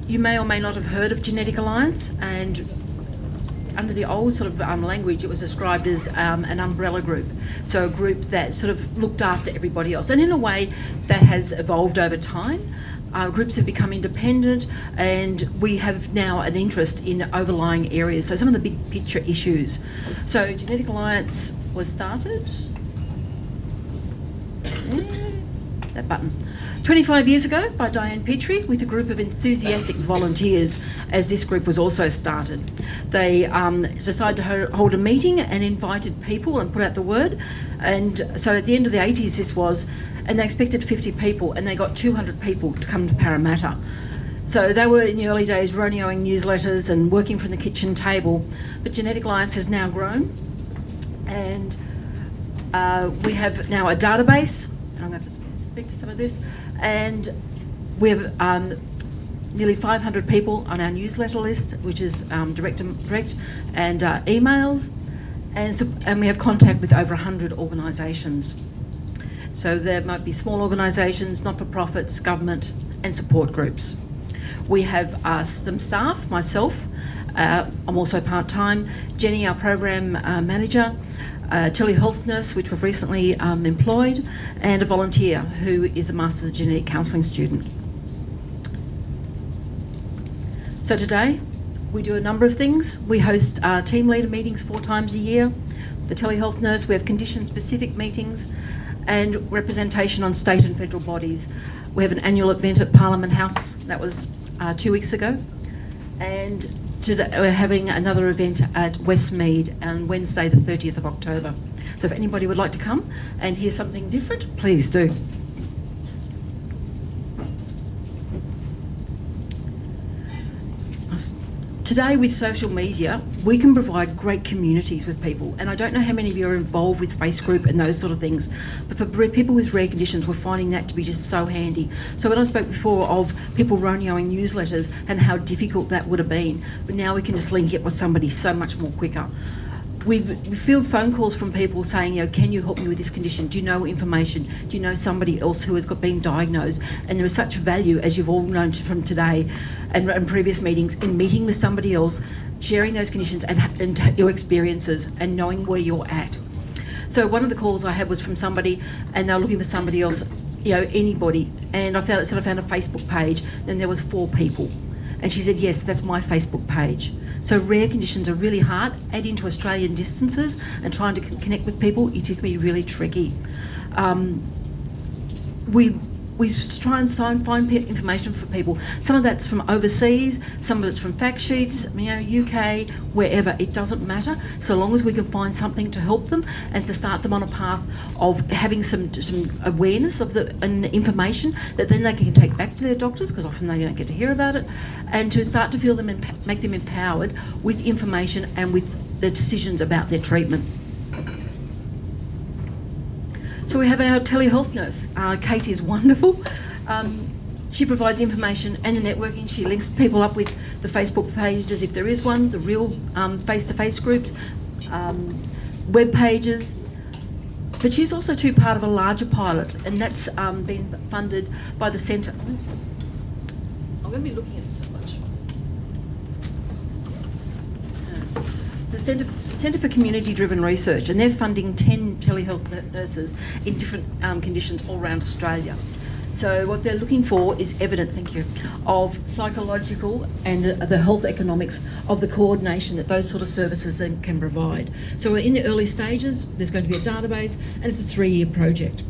You may or may not have heard of Genetic Alliance, and under the old sort of language, it was described as an umbrella group, so a group that sort of looked after everybody else. And in a way, that has evolved over time. Groups have become independent, and we have now an interest in overlying areas, so some of the big picture issues. So Genetic Alliance was started, that button, 25 years ago by Diane Petrie with a group of enthusiastic volunteers, as this group was also started. They decided to hold a meeting and invited people and put out the word. And so at the end of the 80s this was, and they expected 50 people, and they got 200 people to come to Parramatta. So they were in the early days rodeoing newsletters and working from the kitchen table. But Genetic Alliance has now grown, and we have now a database. I'm going to have to speak to some of this. And we have nearly 500 people on our newsletter list, which is direct and emails, and we have contact with over 100 organisations. So there might be small organisations, not-for-profits, government, and support groups. We have some staff, myself, I'm also part-time, Jenny, our program manager, a telehealth nurse, which we've recently employed, and a volunteer who is a Masters of Genetic Counselling student. So today, we do a number of things. We host team leader meetings 4 times a year. The telehealth nurse, we have condition-specific meetings, and representation on state and federal bodies. We have an annual event at Parliament House, that was 2 weeks ago, and today we're having another event at Westmead on Wednesday the 30th of October. So if anybody would like to come and hear something different, please do. Today with social media, we can provide great communities with people, and I don't know how many of you are involved with Facebook and those sort of things, but for people with rare conditions, we're finding that to be just so handy. So when I spoke before of people rodeoing newsletters and how difficult that would have been, but now we can just link it with somebody so much more quicker. We field phone calls from people saying, you know, can you help me with this condition? Do you know information? Do you know somebody else who has been diagnosed? And there is such value, as you've all known from today and previous meetings, in meeting with somebody else, sharing those conditions and your experiences and knowing where you're at. So one of the calls I had was from somebody, and they were looking for somebody else, you know, anybody. And I found a Facebook page, and there was 4 people. And she said, yes, that's my Facebook page. So rare conditions are really hard. Add into Australian distances and trying to connect with people, it can be really tricky. We try and find information for people. Some of that's from overseas, some of it's from fact sheets, you know, UK, wherever, it doesn't matter, so long as we can find something to help them and to start them on a path of having some awareness of and information that then they can take back to their doctors, because often they don't get to hear about it, and to start to feel them make them empowered with information and with the decisions about their treatment. So we have our telehealth nurse. Kate is wonderful. She provides information and the networking. She links people up with the Facebook pages, if there is one, the real face-to-face groups, web pages. But she's also part of a larger pilot, and that's been funded by the Centre. I'm going to be looking at this so much. The Centre for Community-Driven Research, and they're funding 10 telehealth nurses in different conditions all around Australia. So what they're looking for is evidence, thank you, of psychological and the health economics of the coordination that those sort of services can provide. So we're in the early stages, there's going to be a database, and it's a 3-year project.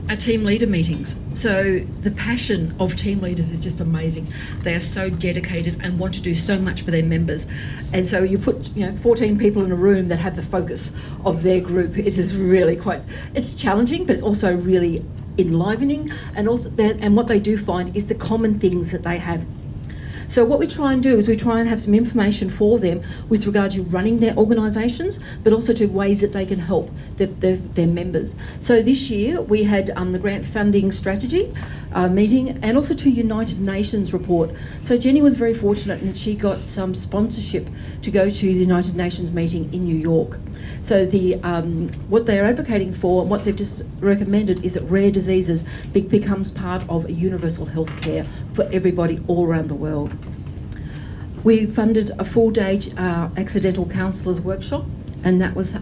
Our team leader meetings. So the passion of team leaders is just amazing. They are so dedicated and want to do so much for their members. And so you put 14 people in a room that have the focus of their group. It is really it's challenging, but it's also really enlivening. And what they do find is the common things that they have. So what we try and do is we try and have some information for them with regard to running their organisations, but also to ways that they can help their members. So this year we had the grant funding strategy meeting, and also to United Nations report. So Jenny was very fortunate in that she got some sponsorship to go to the United Nations meeting in New York. So what they're advocating for and what they've just recommended is that rare diseases becomes part of universal health care for everybody all around the world. We funded a full-day accidental counsellors workshop, and that was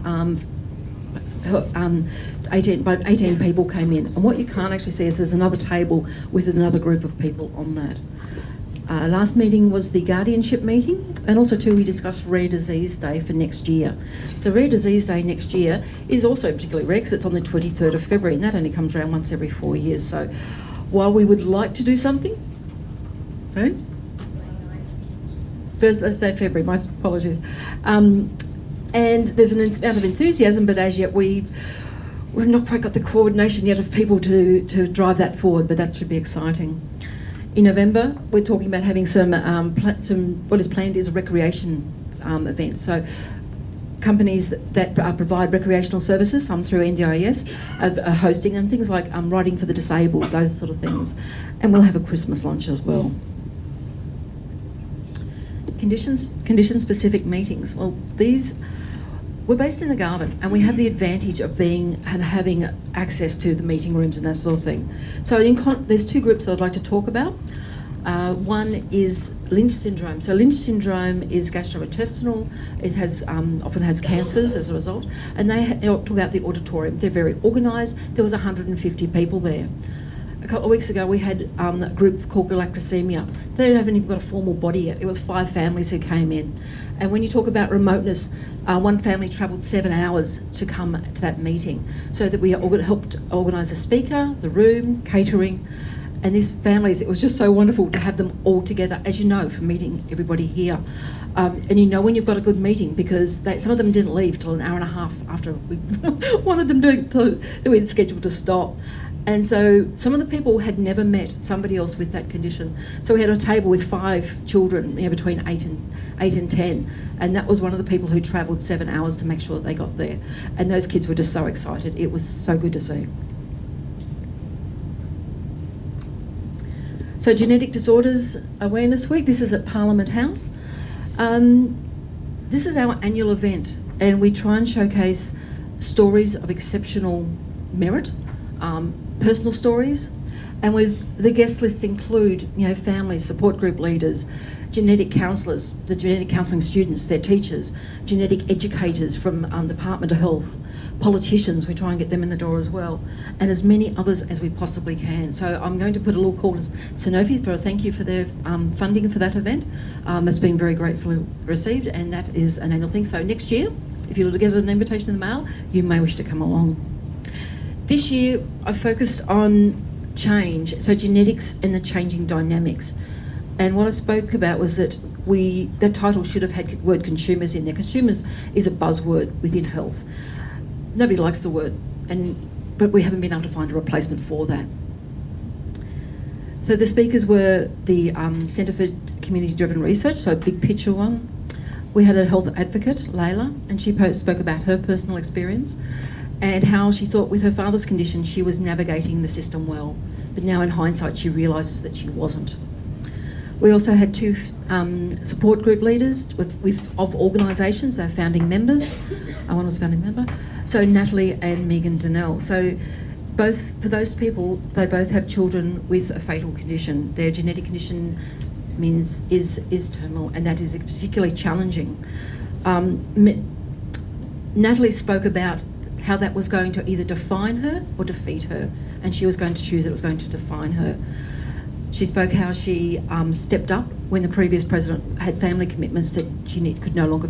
18 people came in. And what you can't actually see is there's another table with another group of people on that. Last meeting was the guardianship meeting, and also too we discussed Rare Disease Day for next year. So Rare Disease Day next year is also particularly rare because it's on the 23rd of February, and that only comes around once every 4 years. So while we would like to do something, right? First, let's say February, my apologies. And there's an amount of enthusiasm, but as yet we've not quite got the coordination yet of people to drive that forward, but that should be exciting. In November, we're talking about having some what is planned is a recreation event. So companies that provide recreational services, some through NDIS, are hosting, and things like riding for the disabled, those sort of things. And we'll have a Christmas lunch as well. Condition-specific meetings. Well, we're based in the Garden, and we have the advantage of having access to the meeting rooms and that sort of thing. So there's two groups that I'd like to talk about. One is Lynch syndrome. So Lynch syndrome is gastrointestinal. It often has cancers as a result. And they took out the auditorium. They're very organised. There was 150 people there. A couple of weeks ago, we had a group called galactosemia. They haven't even got a formal body yet. It was 5 families who came in. And when you talk about remoteness, one family travelled 7 hours to come to that meeting, so that we helped organise a speaker, the room, catering, and these families, it was just so wonderful to have them all together, as you know, from meeting everybody here. And you know when you've got a good meeting, because some of them didn't leave till an hour and a half after we wanted them that we had scheduled to stop. And so some of the people had never met somebody else with that condition. So we had a table with 5 children, between 8 and 10, and that was one of the people who travelled 7 hours to make sure that they got there. And those kids were just so excited. It was so good to see. So Genetic Disorders Awareness Week, this is at Parliament House. This is our annual event, and we try and showcase stories of exceptional merit, personal stories, and the guest lists include families, support group leaders, genetic counsellors, the genetic counselling students, their teachers, genetic educators from Department of Health, politicians, we try and get them in the door as well, and as many others as we possibly can. So I'm going to put a little call to Sanofi for a thank you for their funding for that event. It's been very gratefully received, and that is an annual thing. So next year, if you get an invitation in the mail, you may wish to come along. This year, I focused on change, so genetics and the changing dynamics. And what I spoke about was that the title should have had the word consumers in there. Consumers is a buzzword within health. Nobody likes the word, but we haven't been able to find a replacement for that. So the speakers were the Centre for Community-Driven Research, so a big picture one. We had a health advocate, Layla, and she spoke about her personal experience and how she thought with her father's condition she was navigating the system well, but now in hindsight she realises that she wasn't. We also had 2 support group leaders of organisations, they're founding members. One was a founding member. So Natalie and Megan Donnell. So for those people, they both have children with a fatal condition. Their genetic condition is terminal, and that is particularly challenging. Natalie spoke about how that was going to either define her or defeat her, and she was going to choose it was going to define her. She spoke how she stepped up when the previous president had family commitments that she could no longer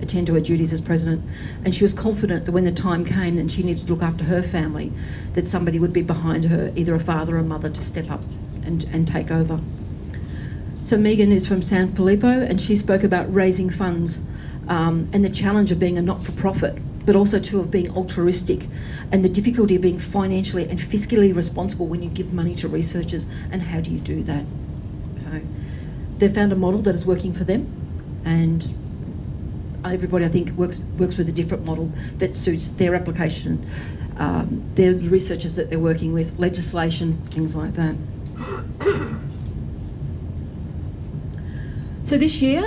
attend to her duties as president, and she was confident that when the time came and she needed to look after her family, that somebody would be behind her, either a father or a mother, to step up and take over. So Megan is from San Filippo, and she spoke about raising funds and the challenge of being a not-for-profit, but also too of being altruistic, and the difficulty of being financially and fiscally responsible when you give money to researchers, and how do you do that? So they've found a model that is working for them, and everybody, I think, works with a different model that suits their application, their researchers that they're working with, legislation, things like that. So this year,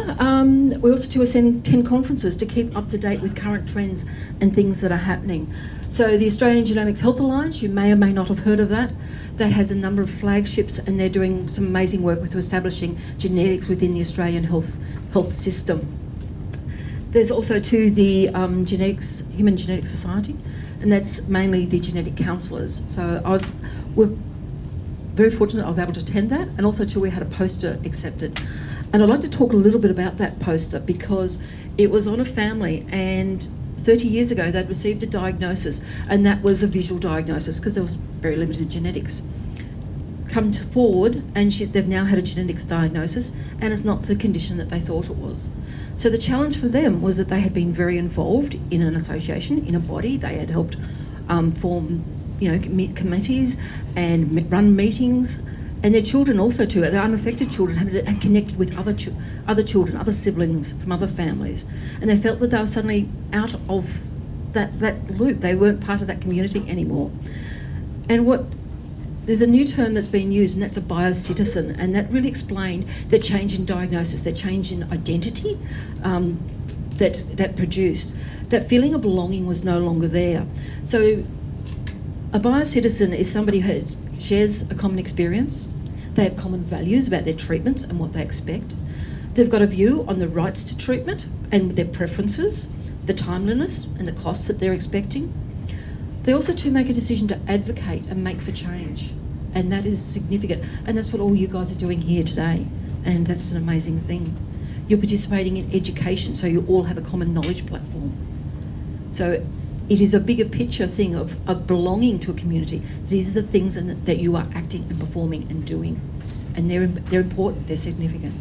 we also attend 10 conferences to keep up to date with current trends and things that are happening. So the Australian Genomics Health Alliance, you may or may not have heard of that. That has a number of flagships, and they're doing some amazing work with establishing genetics within the Australian health system. There's also the Human Genetics Society, and that's mainly the genetic counsellors. So we're very fortunate I was able to attend that, and also we had a poster accepted. And I'd like to talk a little bit about that poster because it was on a family, and 30 years ago they'd received a diagnosis, and that was a visual diagnosis because there was very limited genetics. Come forward, and they've now had a genetics diagnosis, and it's not the condition that they thought it was. So the challenge for them was that they had been very involved in an association, in a body. They had helped form, committees and run meetings, and their children also too. Their unaffected children had connected with other children, other siblings from other families, and they felt that they were suddenly out of that loop. They weren't part of that community anymore. And there's a new term that's been used, and that's a biocitizen, and that really explained the change in diagnosis, the change in identity that produced. That feeling of belonging was no longer there. So a biocitizen is somebody who shares a common experience. They have common values about their treatments and what they expect. They've got a view on the rights to treatment and their preferences, the timeliness and the costs that they're expecting. They also too make a decision to advocate and make for change, and that is significant, and that's what all you guys are doing here today, and that's an amazing thing. You're participating in education, so you all have a common knowledge platform. So it is a bigger picture thing of belonging to a community. These are the things that you are acting and performing and doing, and they're important, they're significant.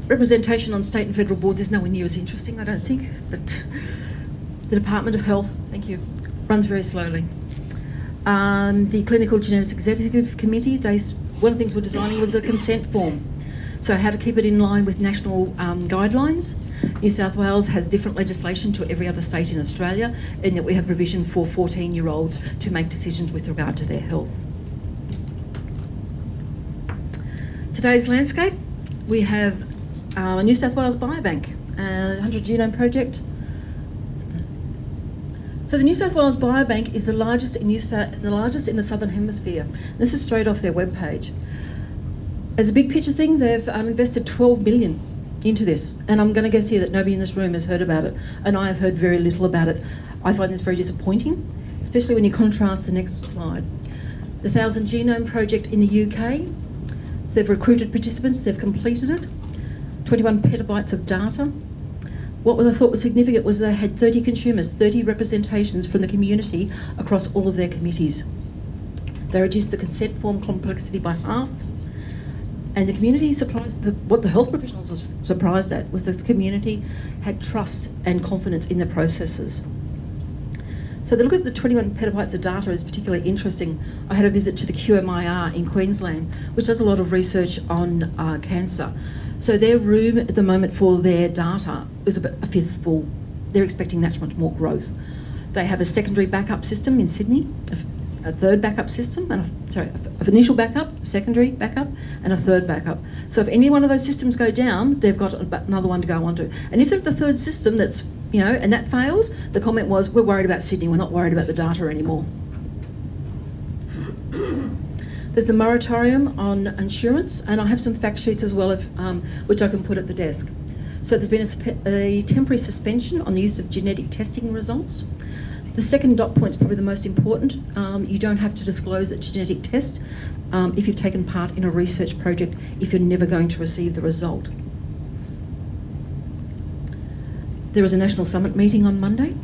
Representation on state and federal boards is nowhere near as interesting, I don't think, but the Department of Health, thank you, runs very slowly. The Clinical Genetics Executive Committee, one of the things we're designing was a consent form. So how to keep it in line with national guidelines. New South Wales has different legislation to every other state in Australia, in that we have provision for 14-year-olds to make decisions with regard to their health. Today's landscape, we have a New South Wales Biobank, 100 Genome Project. So the New South Wales Biobank is the largest in the Southern Hemisphere. This is straight off their webpage. As a big picture thing, they've invested $12 million into this, and I'm going to guess here that nobody in this room has heard about it, and I have heard very little about it. I find this very disappointing, especially when you contrast the next slide. The 1,000 Genome Project in the UK, so they've recruited participants, they've completed it. 21 petabytes of data. What I thought was significant was they had 30 consumers, 30 representations from the community across all of their committees. They reduced the consent form complexity by half, and the community what the health professionals were surprised at was that the community had trust and confidence in the processes. So the look at the 21 petabytes of data is particularly interesting. I had a visit to the QMIR in Queensland, which does a lot of research on cancer. So their room at the moment for their data is about a fifth full. They're expecting much more growth. They have a secondary backup system in Sydney, a third backup system, an initial backup, a secondary backup, and a third backup. So if any one of those systems go down, they've got another one to go onto. And if they're the third system that's, and that fails, the comment was, we're worried about Sydney, we're not worried about the data anymore. There's the moratorium on insurance, and I have some fact sheets as well, which I can put at the desk. So there's been a temporary suspension on the use of genetic testing results. The second dot point is probably the most important. You don't have to disclose a genetic test if you've taken part in a research project if you're never going to receive the result. There was a national summit meeting on Monday.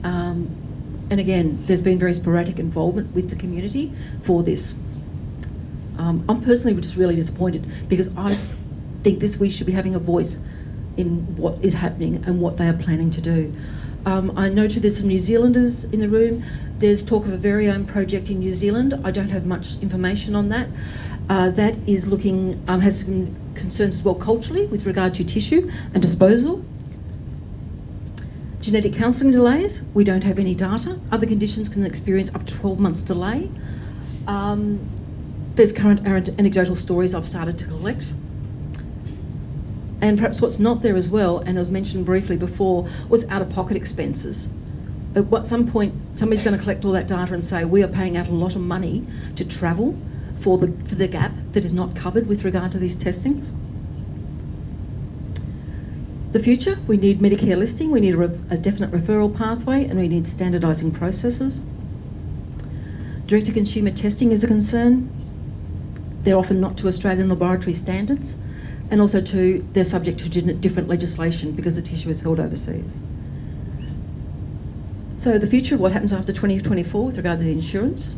And again, there's been very sporadic involvement with the community for this. I'm personally just really disappointed because I think we should be having a voice in what is happening and what they are planning to do. I know too there's some New Zealanders in the room. There's talk of a very own project in New Zealand. I don't have much information on that. That is looking, has some concerns as well culturally with regard to tissue and disposal. Genetic counselling delays, we don't have any data. Other conditions can experience up to 12 months delay. There's current anecdotal stories I've started to collect. And perhaps what's not there as well, and as mentioned briefly before, was out-of-pocket expenses. At some point, somebody's going to collect all that data and say, we are paying out a lot of money to travel for the gap that is not covered with regard to these testings. The future, we need Medicare listing, we need a definite referral pathway, and we need standardising processes. Direct-to-consumer testing is a concern. They're often not to Australian laboratory standards, and also they're subject to different legislation because the tissue is held overseas. So the future, what happens after 2024 with regard to the insurance?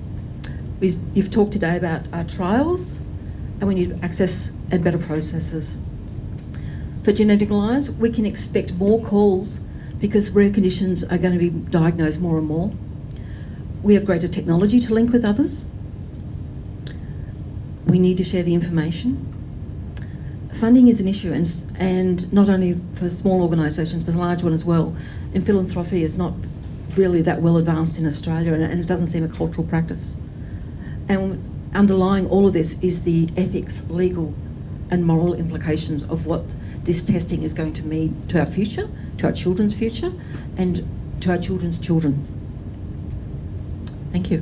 You've talked today about our trials, and we need access and better processes. For genetic lies, we can expect more calls because rare conditions are going to be diagnosed more and more. We have greater technology to link with others. We need to share the information. Funding is an issue, and not only for small organisations, for the large one as well. And philanthropy is not really that well advanced in Australia, and it doesn't seem a cultural practice. And underlying all of this is the ethics, legal and moral implications of what this testing is going to mean to our future, to our children's future, and to our children's children. Thank you.